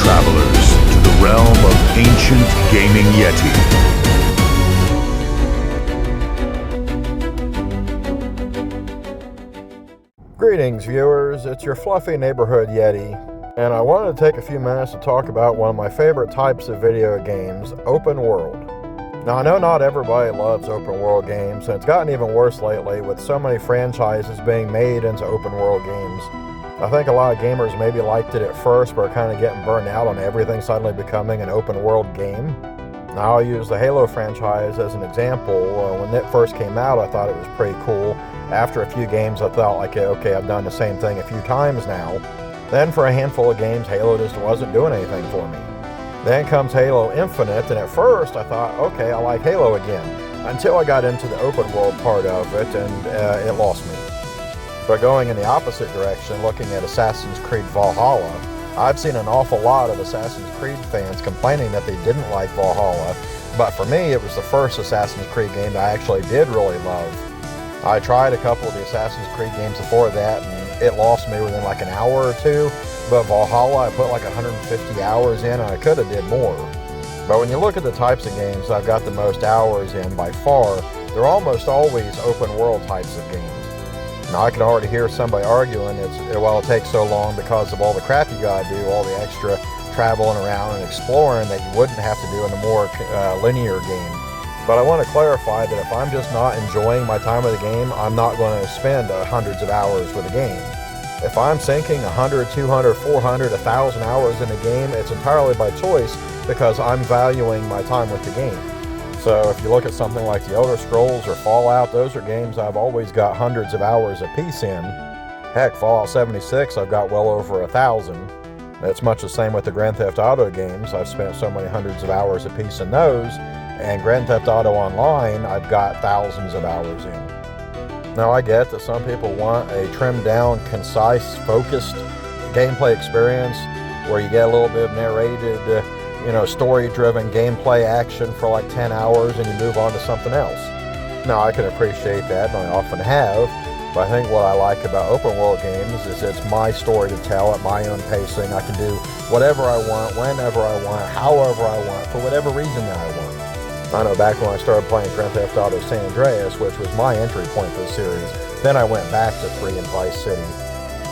travelers to the realm of ancient gaming Yeti. Greetings, viewers. It's your fluffy neighborhood Yeti, and I wanted to take a few minutes to talk about one of my favorite types of video games, open world. Now, I know not everybody loves open world games, and it's gotten even worse lately with so many franchises being made into open world games. I think a lot of gamers maybe liked it at first, but are kind of getting burned out on everything suddenly becoming an open world game. Now, I'll use the Halo franchise as an example. When it first came out, I thought it was pretty cool. After a few games, I thought, like, okay, I've done the same thing a few times now. Then for a handful of games, Halo just wasn't doing anything for me. Then comes Halo Infinite, and at first I thought, okay, I like Halo again, until I got into the open world part of it, and it lost me. But going in the opposite direction, looking at Assassin's Creed Valhalla, I've seen an awful lot of Assassin's Creed fans complaining that they didn't like Valhalla, but for me, it was the first Assassin's Creed game that I actually did really love. I tried a couple of the Assassin's Creed games before that, and it lost me within like an hour or two. But Valhalla, I put like 150 hours in, and I could have did more. But when you look at the types of games I've got the most hours in by far, they're almost always open world types of games. Now, I can already hear somebody arguing it takes so long because of all the crap you gotta do, all the extra traveling around and exploring that you wouldn't have to do in a more linear game. But I want to clarify that if I'm just not enjoying my time with the game, I'm not going to spend hundreds of hours with a game. If I'm sinking 100, 200, 400, 1,000 hours in a game, it's entirely by choice because I'm valuing my time with the game. So if you look at something like The Elder Scrolls or Fallout, those are games I've always got hundreds of hours apiece in. Heck, Fallout 76, I've got well over 1,000. It's much the same with the Grand Theft Auto games. I've spent so many hundreds of hours apiece in those. And Grand Theft Auto Online, I've got thousands of hours in. Now, I get that some people want a trimmed down, concise, focused gameplay experience where you get a little bit of narrated, story-driven gameplay action for like 10 hours and you move on to something else. Now, I can appreciate that, and I often have, but I think what I like about open world games is it's my story to tell at my own pacing. I can do whatever I want, whenever I want, however I want, for whatever reason that I want. I know back when I started playing Grand Theft Auto San Andreas, which was my entry point for the series, then I went back to 3 and Vice City.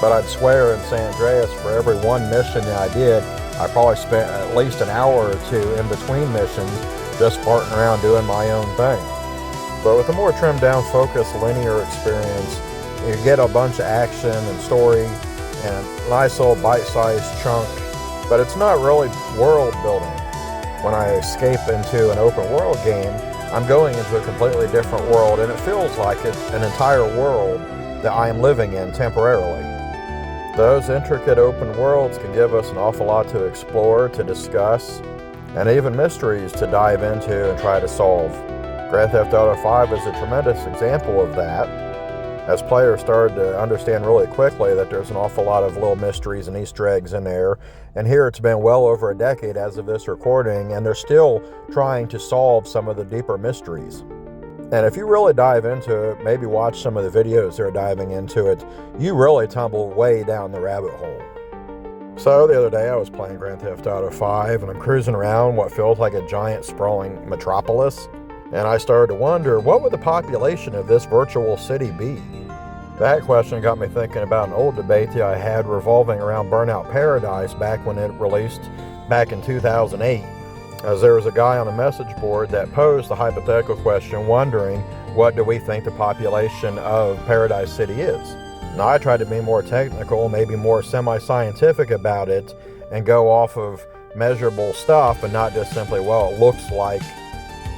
But I'd swear in San Andreas, for every one mission that I did, I probably spent at least an hour or two in between missions just farting around doing my own thing. But with a more trimmed down, focused, linear experience, you get a bunch of action and story and a nice little bite-sized chunk, but it's not really world building. When I escape into an open world game, I'm going into a completely different world, and it feels like it's an entire world that I am living in temporarily. Those intricate open worlds can give us an awful lot to explore, to discuss, and even mysteries to dive into and try to solve. Grand Theft Auto 5 is a tremendous example of that, as players started to understand really quickly that there's an awful lot of little mysteries and Easter eggs in there. And here it's been well over a decade as of this recording, and they're still trying to solve some of the deeper mysteries. And if you really dive into it, maybe watch some of the videos they're diving into it, you really tumble way down the rabbit hole. So the other day I was playing Grand Theft Auto 5, and I'm cruising around what feels like a giant sprawling metropolis. And I started to wonder, what would the population of this virtual city be? That question got me thinking about an old debate that I had revolving around Burnout Paradise back when it released back in 2008. As there was a guy on a message board that posed the hypothetical question wondering, what do we think the population of Paradise City is? Now, I tried to be more technical, maybe more semi-scientific about it, and go off of measurable stuff and not just simply, well, it looks like.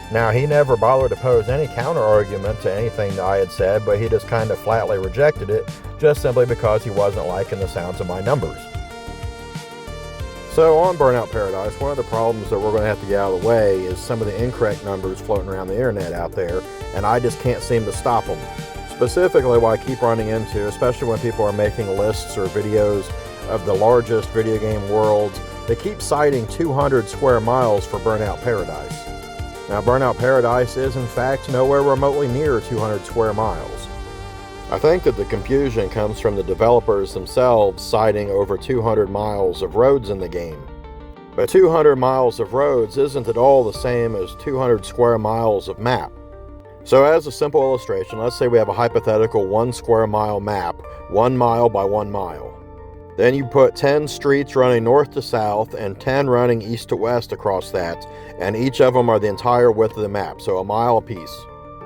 Now, he never bothered to pose any counter-argument to anything that I had said, but he just kind of flatly rejected it, just simply because he wasn't liking the sounds of my numbers. So, on Burnout Paradise, one of the problems that we're going to have to get out of the way is some of the incorrect numbers floating around the internet out there, and I just can't seem to stop them. Specifically, what I keep running into, especially when people are making lists or videos of the largest video game worlds, they keep citing 200 square miles for Burnout Paradise. Now, Burnout Paradise is, in fact, nowhere remotely near 200 square miles. I think that the confusion comes from the developers themselves citing over 200 miles of roads in the game. But 200 miles of roads isn't at all the same as 200 square miles of map. So as a simple illustration, let's say we have a hypothetical 1 square mile map, 1 mile by 1 mile. Then you put 10 streets running north to south and 10 running east to west across that, and each of them are the entire width of the map, so a mile apiece.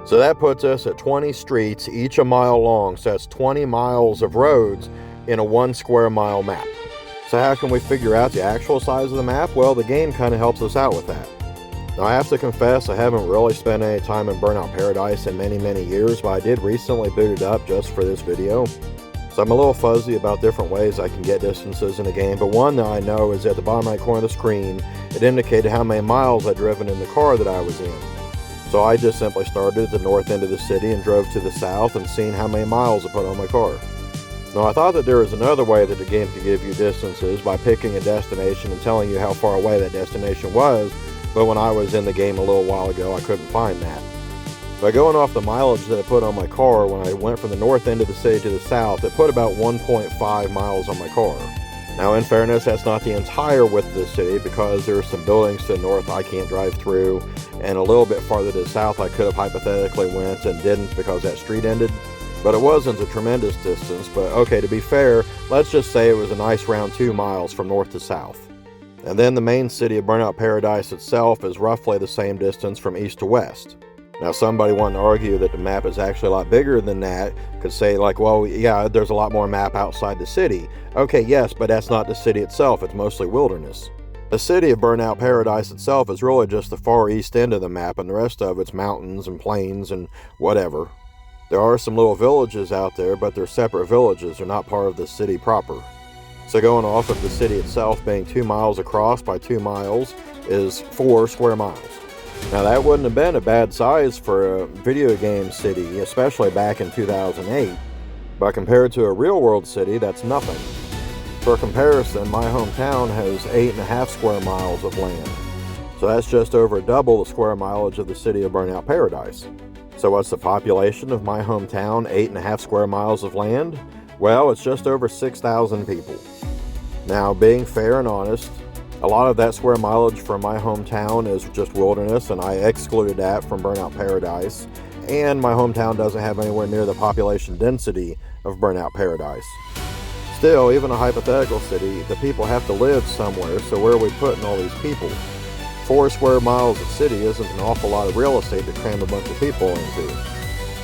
So that puts us at 20 streets, each a mile long, so that's 20 miles of roads in a 1 square mile map. So how can we figure out the actual size of the map? Well, the game kind of helps us out with that. Now I have to confess I haven't really spent any time in Burnout Paradise in many years, but I did recently boot it up just for this video. So I'm a little fuzzy about different ways I can get distances in a game, but one that I know is at the bottom right corner of the screen, it indicated how many miles I'd driven in the car that I was in. So I just simply started at the north end of the city and drove to the south and seen how many miles I put on my car. Now I thought that there was another way that the game could give you distances by picking a destination and telling you how far away that destination was, but when I was in the game a little while ago I couldn't find that. By going off the mileage that I put on my car when I went from the north end of the city to the south, it put about 1.5 miles on my car. Now in fairness, that's not the entire width of the city because there are some buildings to the north I can't drive through, and a little bit farther to the south I could have hypothetically went and didn't because that street ended. But it wasn't a tremendous distance, but okay, to be fair, let's just say it was a nice round 2 miles from north to south. And then the main city of Burnout Paradise itself is roughly the same distance from east to west. Now somebody wanting to argue that the map is actually a lot bigger than that could say like, well, yeah, there's a lot more map outside the city. Okay, yes, but that's not the city itself, it's mostly wilderness. The city of Burnout Paradise itself is really just the far east end of the map, and the rest of it's mountains and plains and whatever. There are some little villages out there, but they're separate villages, they're not part of the city proper. So going off of the city itself being 2 miles across by 2 miles is 4 square miles. Now that wouldn't have been a bad size for a video game city, especially back in 2008, but compared to a real-world city, that's nothing. For comparison, my hometown has 8.5 square miles of land, so that's just over double the square mileage of the city of Burnout Paradise. So what's the population of my hometown, 8.5 square miles of land? Well, it's just over 6,000 people. Now, being fair and honest, a lot of that square mileage from my hometown is just wilderness, and I excluded that from Burnout Paradise. And my hometown doesn't have anywhere near the population density of Burnout Paradise. Still, even a hypothetical city, the people have to live somewhere, so where are we putting all these people? 4 square miles of city isn't an awful lot of real estate to cram a bunch of people into.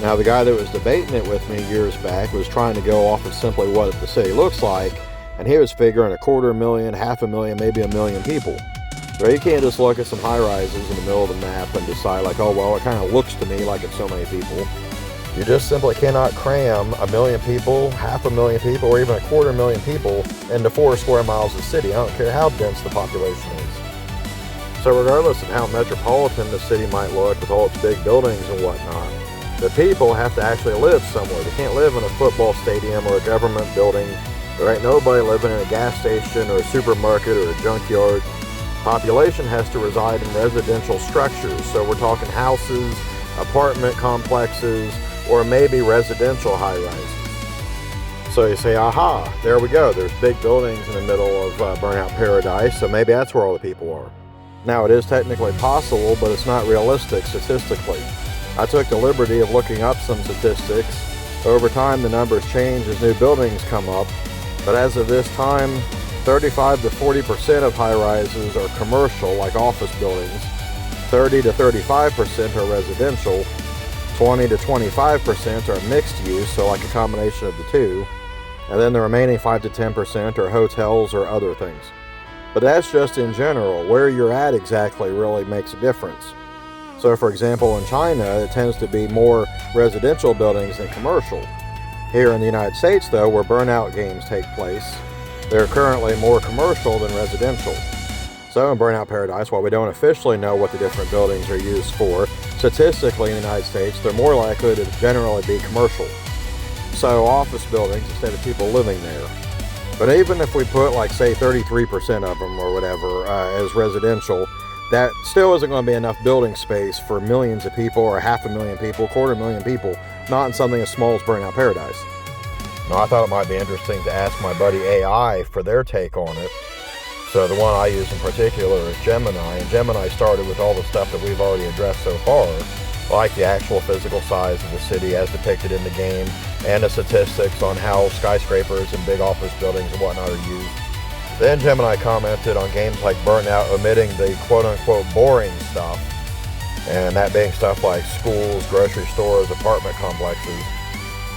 Now, the guy that was debating it with me years back was trying to go off of simply what the city looks like, and he was figuring 250,000, 500,000, maybe 1 million people. But you can't just look at some high-rises in the middle of the map and decide like, oh, well, it kind of looks to me like it's so many people. You just simply cannot cram 1 million people, 500,000 people, or even 250,000 people into 4 square miles of city. I don't care how dense the population is. So regardless of how metropolitan the city might look with all its big buildings and whatnot, the people have to actually live somewhere. They can't live in a football stadium or a government building. There ain't nobody living in a gas station or a supermarket or a junkyard. Population has to reside in residential structures, so we're talking houses, apartment complexes, or maybe residential high-rises. So you say, aha, there we go, there's big buildings in the middle of Burnout Paradise, so maybe that's where all the people are. Now it is technically possible, but it's not realistic statistically. I took the liberty of looking up some statistics. Over time the numbers change as new buildings come up, but as of this time, 35 to 40% of high-rises are commercial, like office buildings, 30 to 35% are residential, 20 to 25% are mixed use, so like a combination of the two, and then the remaining 5 to 10% are hotels or other things. But that's just in general. Where you're at exactly really makes a difference. So for example, in China, it tends to be more residential buildings than commercial. Here in the United States, though, where Burnout games take place, they're currently more commercial than residential. So in Burnout Paradise, while we don't officially know what the different buildings are used for, statistically in the United States, they're more likely to generally be commercial. So office buildings instead of people living there. But even if we put like say 33% of them or whatever as residential, that still isn't going to be enough building space for millions of people or 500,000 people, 250,000 people, not in something as small as Burnout Paradise. Now I thought it might be interesting to ask my buddy AI for their take on it. So the one I use in particular is Gemini, and Gemini started with all the stuff that we've already addressed so far, like the actual physical size of the city as depicted in the game, and the statistics on how skyscrapers and big office buildings and whatnot are used. Then Gemini commented on games like Burnout omitting the quote-unquote boring stuff, and that being stuff like schools, grocery stores, apartment complexes.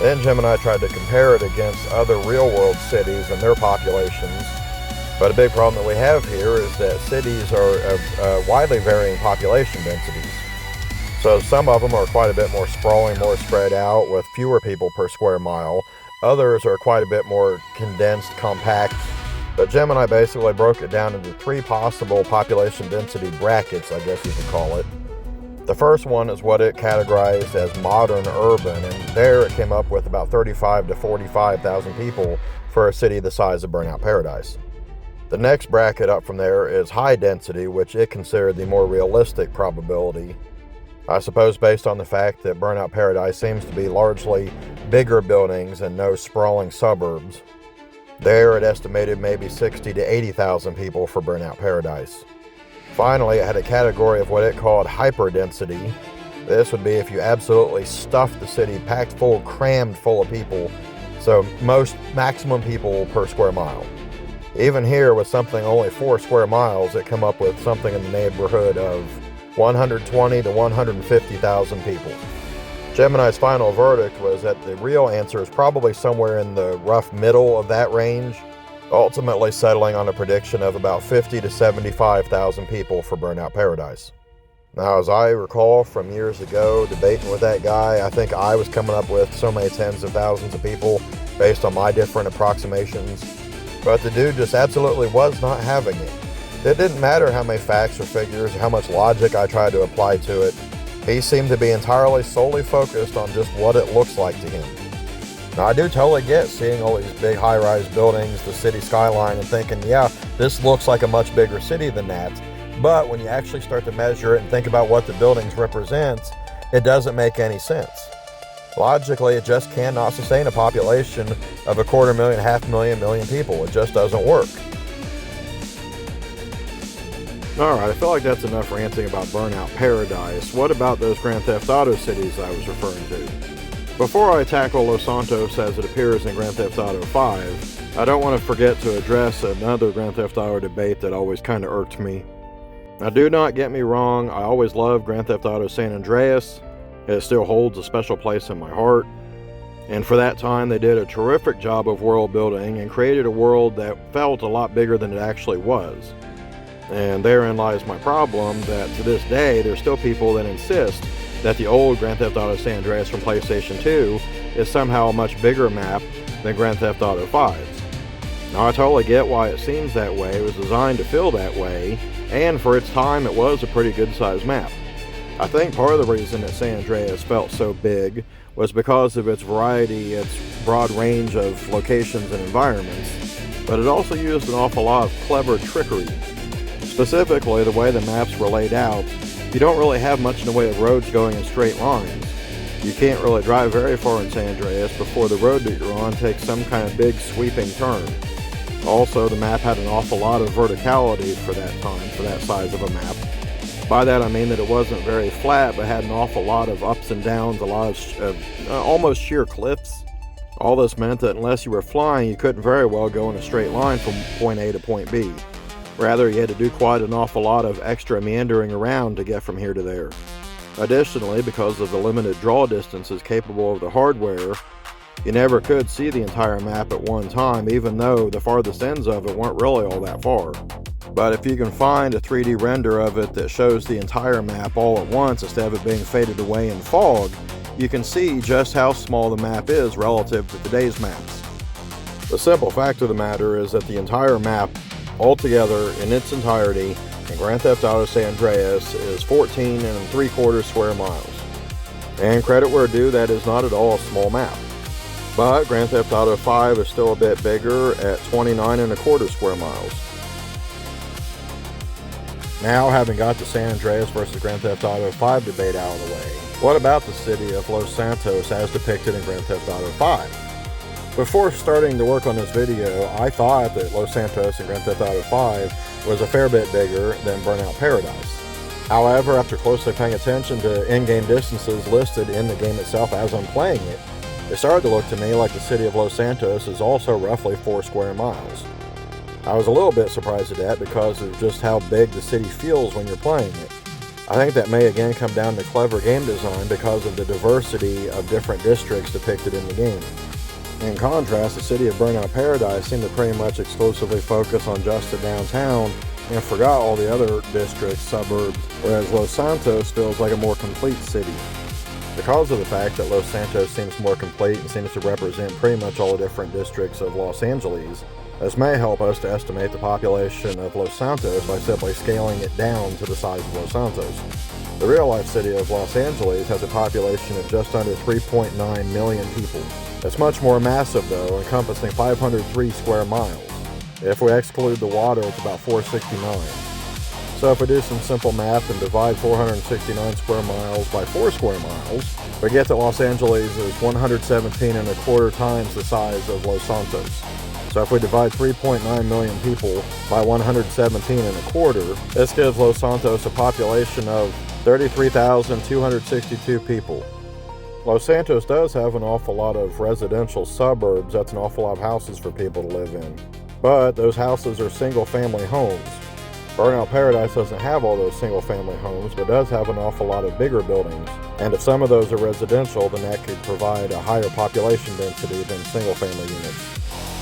Then Gemini tried to compare it against other real-world cities and their populations. But a big problem that we have here is that cities are of widely varying population densities. So some of them are quite a bit more sprawling, more spread out, with fewer people per square mile. Others are quite a bit more condensed, compact. But Gemini basically broke it down into 3 possible population density brackets, I guess you could call it. The first one is what it categorized as modern urban, and there it came up with about 35 to 45,000 people for a city the size of Burnout Paradise. The next bracket up from there is high density, which it considered the more realistic probability. I suppose based on the fact that Burnout Paradise seems to be largely bigger buildings and no sprawling suburbs. There it estimated maybe 60 to 80,000 people for Burnout Paradise. Finally, it had a category of what it called hyperdensity. This would be if you absolutely stuffed the city, packed full, crammed full of people, so maximum people per square mile. Even here, with something only 4 square miles, it come up with something in the neighborhood of 120 to 150,000 people. Gemini's final verdict was that the real answer is probably somewhere in the rough middle of that range, ultimately settling on a prediction of about 50 to 75,000 people for Burnout Paradise. Now, as I recall from years ago debating with that guy, I think I was coming up with so many tens of thousands of people based on my different approximations, but the dude just absolutely was not having it. It didn't matter how many facts or figures or how much logic I tried to apply to it. He seemed to be entirely solely focused on just what it looks like to him. Now, I do totally get seeing all these big high-rise buildings, the city skyline, and thinking, yeah, this looks like a much bigger city than that. But when you actually start to measure it and think about what the buildings represent, it doesn't make any sense. Logically, it just cannot sustain a population of 250,000, 500,000, million people. It just doesn't work. Alright, I feel like that's enough ranting about Burnout Paradise. What about those Grand Theft Auto cities I was referring to? Before I tackle Los Santos as it appears in Grand Theft Auto 5, I don't want to forget to address another Grand Theft Auto debate that always kind of irked me. Now, do not get me wrong, I always loved Grand Theft Auto San Andreas. It still holds a special place in my heart. And for that time, they did a terrific job of world building and created a world that felt a lot bigger than it actually was. And therein lies my problem, that to this day, there's still people that insist that the old Grand Theft Auto San Andreas from PlayStation 2 is somehow a much bigger map than Grand Theft Auto 5's. Now, I totally get why it seems that way. It was designed to feel that way, and for its time, it was a pretty good-sized map. I think part of the reason that San Andreas felt so big was because of its variety, its broad range of locations and environments, but it also used an awful lot of clever trickery. Specifically, the way the maps were laid out, you don't really have much in the way of roads going in straight lines. You can't really drive very far in San Andreas before the road that you're on takes some kind of big sweeping turn. Also, the map had an awful lot of verticality for that time, for that size of a map. By that I mean that it wasn't very flat, but had an awful lot of ups and downs, a lot of almost sheer cliffs. All this meant that unless you were flying, you couldn't very well go in a straight line from point A to point B. Rather, you had to do quite an awful lot of extra meandering around to get from here to there. Additionally, because of the limited draw distances capable of the hardware, you never could see the entire map at one time, even though the farthest ends of it weren't really all that far. But if you can find a 3D render of it that shows the entire map all at once instead of it being faded away in fog, you can see just how small the map is relative to today's maps. The simple fact of the matter is that the entire map, altogether in its entirety, in Grand Theft Auto San Andreas is 14 3/4 square miles. And credit where due, that is not at all a small map. But Grand Theft Auto 5 is still a bit bigger at 29 1/4 square miles. Now, having got the San Andreas versus Grand Theft Auto 5 debate out of the way, what about the city of Los Santos as depicted in Grand Theft Auto 5? Before starting to work on this video, I thought that Los Santos in Grand Theft Auto 5 was a fair bit bigger than Burnout Paradise. However, after closely paying attention to in-game distances listed in the game itself as I'm playing it, it started to look to me like the city of Los Santos is also roughly 4 square miles. I was a little bit surprised at that because of just how big the city feels when you're playing it. I think that may again come down to clever game design because of the diversity of different districts depicted in the game. In contrast, the city of Burnout Paradise seemed to pretty much exclusively focus on just the downtown and forgot all the other districts, suburbs, whereas Los Santos feels like a more complete city. Because of the fact that Los Santos seems more complete and seems to represent pretty much all the different districts of Los Angeles, this may help us to estimate the population of Los Santos by simply scaling it down to the size of Los Santos. The real-life city of Los Angeles has a population of just under 3.9 million people. It's much more massive though, encompassing 503 square miles. If we exclude the water, it's about 469. So if we do some simple math and divide 469 square miles by 4 square miles, we get that Los Angeles is 117 and a quarter times the size of Los Santos. So if we divide 3.9 million people by 117 and a quarter, this gives Los Santos a population of 33,262 people. Los Santos does have an awful lot of residential suburbs. That's an awful lot of houses for people to live in. But those houses are single-family homes. Burnout Paradise doesn't have all those single-family homes, but does have an awful lot of bigger buildings. And if some of those are residential, then that could provide a higher population density than single-family units.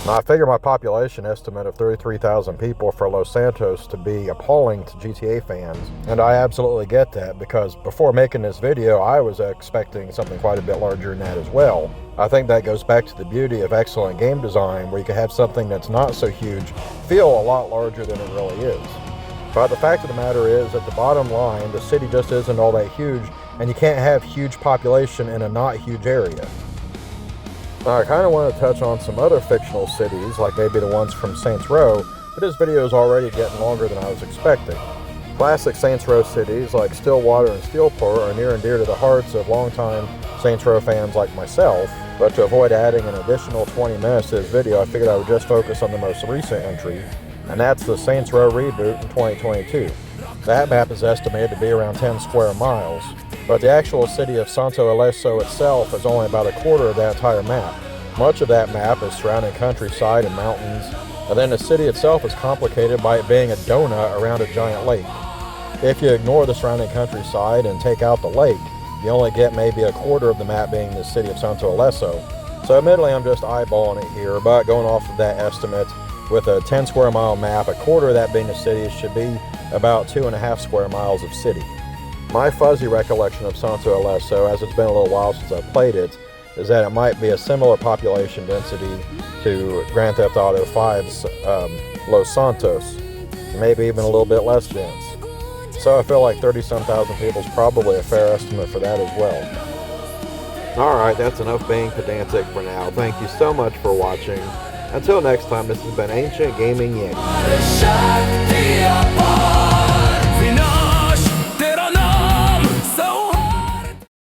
Now, I figure my population estimate of 33,000 people for Los Santos to be appalling to GTA fans, and I absolutely get that because before making this video, I was expecting something quite a bit larger than that as well. I think that goes back to the beauty of excellent game design, where you can have something that's not so huge feel a lot larger than it really is. But the fact of the matter is, at the bottom line, the city just isn't all that huge, and you can't have huge population in a not huge area. Now, I kind of want to touch on some other fictional cities, like maybe the ones from Saints Row, but this video is already getting longer than I was expecting. Classic Saints Row cities like Stillwater and Steelport are near and dear to the hearts of longtime Saints Row fans like myself, but to avoid adding an additional 20 minutes to this video, I figured I would just focus on the most recent entry, and that's the Saints Row reboot in 2022. That map is estimated to be around 10 square miles, but the actual city of Santo Ileso itself is only about a quarter of that entire map. Much of that map is surrounding countryside and mountains, and then the city itself is complicated by it being a donut around a giant lake. If you ignore the surrounding countryside and take out the lake, you only get maybe a quarter of the map being the city of Santo Ileso. So admittedly, I'm just eyeballing it here, but going off of that estimate, with a 10 square mile map, a quarter of that being the city should be about 2.5 square miles of city. My fuzzy recollection of Santo Ileso, as it's been a little while since I played it, is that it might be a similar population density to Grand Theft Auto 5's Los Santos, maybe even a little bit less dense. So I feel like 30-some thousand people is probably a fair estimate for that as well. Alright, that's enough being pedantic for now. Thank you so much for watching. Until next time, this has been Ancient Gaming Yeti.